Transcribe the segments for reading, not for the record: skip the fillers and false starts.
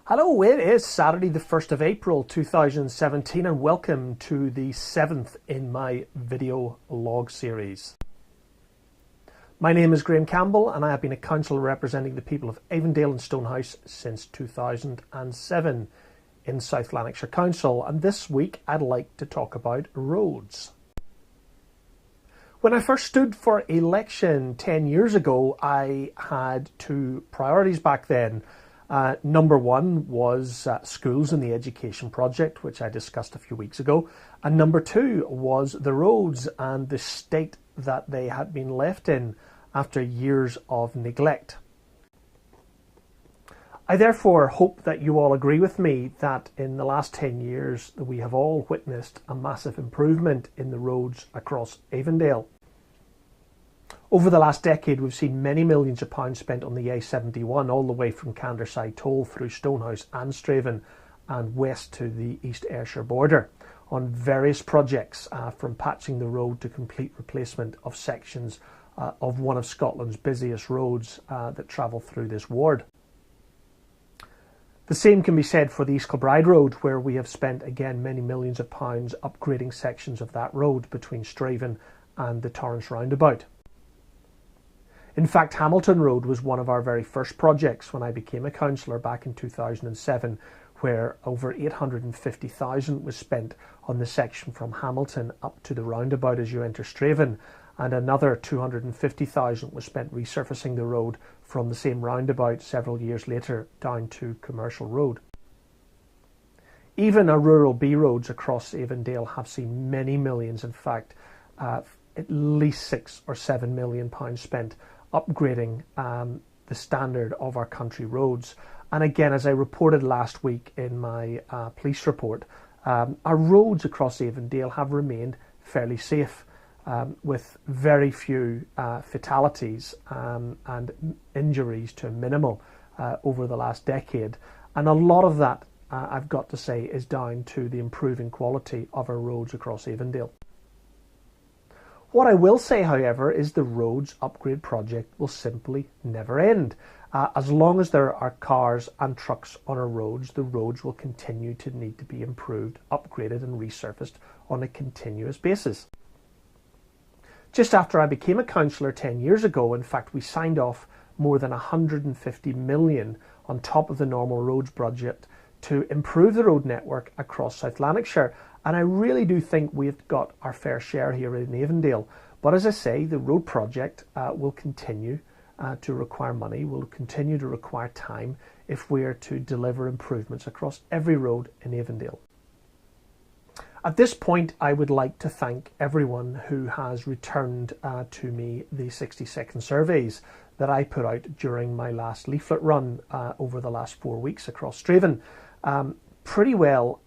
Hello, it is Saturday the 1st of April 2017 and welcome to the 7th in my video log series. My name is Graeme Campbell and I have been a councillor representing the people of Avondale and Stonehouse since 2007 in South Lanarkshire Council, and this week I'd like to talk about roads. When I first stood for election 10 years ago, I had two priorities back then. Number one was schools and the education project, which I discussed a few weeks ago. And number two was the roads and the state that they had been left in after years of neglect. I therefore hope that you all agree with me that in the last 10 years we have all witnessed a massive improvement in the roads across Avondale. Over the last decade, we've seen many millions of pounds spent on the A71 all the way from Canderside Toll through Stonehouse and Straven and west to the East Ayrshire border on various projects, from patching the road to complete replacement of sections of one of Scotland's busiest roads that travel through this ward. The same can be said for the East Kilbride Road, where we have spent again many millions of pounds upgrading sections of that road between Straven and the Torrance roundabout. In fact, Hamilton Road was one of our very first projects when I became a councillor back in 2007, where over 850,000 was spent on the section from Hamilton up to the roundabout as you enter Straven, and another 250,000 was spent resurfacing the road from the same roundabout several years later down to Commercial Road. Even our rural B roads across Avondale have seen many millions, in fact, at least £6 or £7 million spent upgrading the standard of our country roads. And again, as I reported last week in my police report, our roads across Avondale have remained fairly safe, with very few fatalities and injuries to a minimal over the last decade. And a lot of that, I've got to say, is down to the improving quality of our roads across Avondale. What I will say, however, is the roads upgrade project will simply never end. As long as there are cars and trucks on our roads, the roads will continue to need to be improved, upgraded and resurfaced on a continuous basis. Just after I became a councillor 10 years ago, in fact, we signed off more than 150 million on top of the normal roads budget to improve the road network across South Lanarkshire. And I really do think we've got our fair share here in Avondale. But as I say, the road project will continue to require money, will continue to require time if we are to deliver improvements across every road in Avondale. At this point, I would like to thank everyone who has returned to me the 60-second surveys that I put out during my last leaflet run over the last 4 weeks across Straven. Pretty well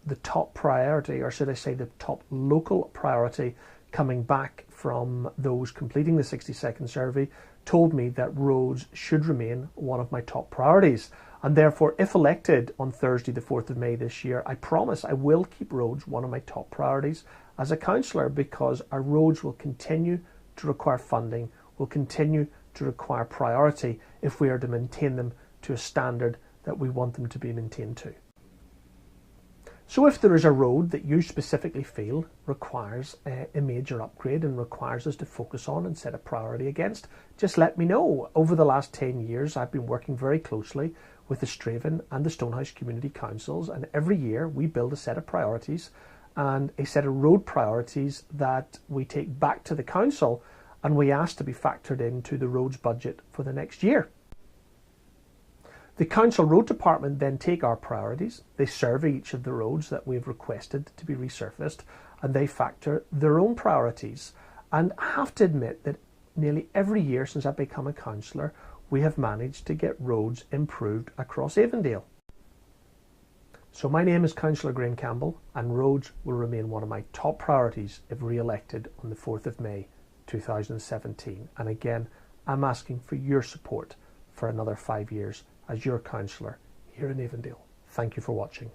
the top priority, or should I say the top local priority, coming back from those completing the 60-second survey told me that roads should remain one of my top priorities. And therefore, if elected on Thursday the 4th of May this year, I promise I will keep roads one of my top priorities as a councillor, because our roads will continue to require funding, will continue to require priority if we are to maintain them to a standard that we want them to be maintained to. So if there is a road that you specifically feel requires a major upgrade and requires us to focus on and set a priority against, just let me know. Over the last 10 years, I've been working very closely with the Straven and the Stonehouse Community Councils, and every year we build a set of priorities and a set of road priorities that we take back to the council and we ask to be factored into the roads budget for the next year. The Council Road Department then take our priorities, they survey each of the roads that we've requested to be resurfaced, and they factor their own priorities. And I have to admit that nearly every year since I've become a councillor, we have managed to get roads improved across Avondale. So my name is Councillor Graeme Campbell, and roads will remain one of my top priorities if re-elected on the 4th of May 2017. And again, I'm asking for your support for another 5 years as your councillor here in Avondale. Thank you for watching.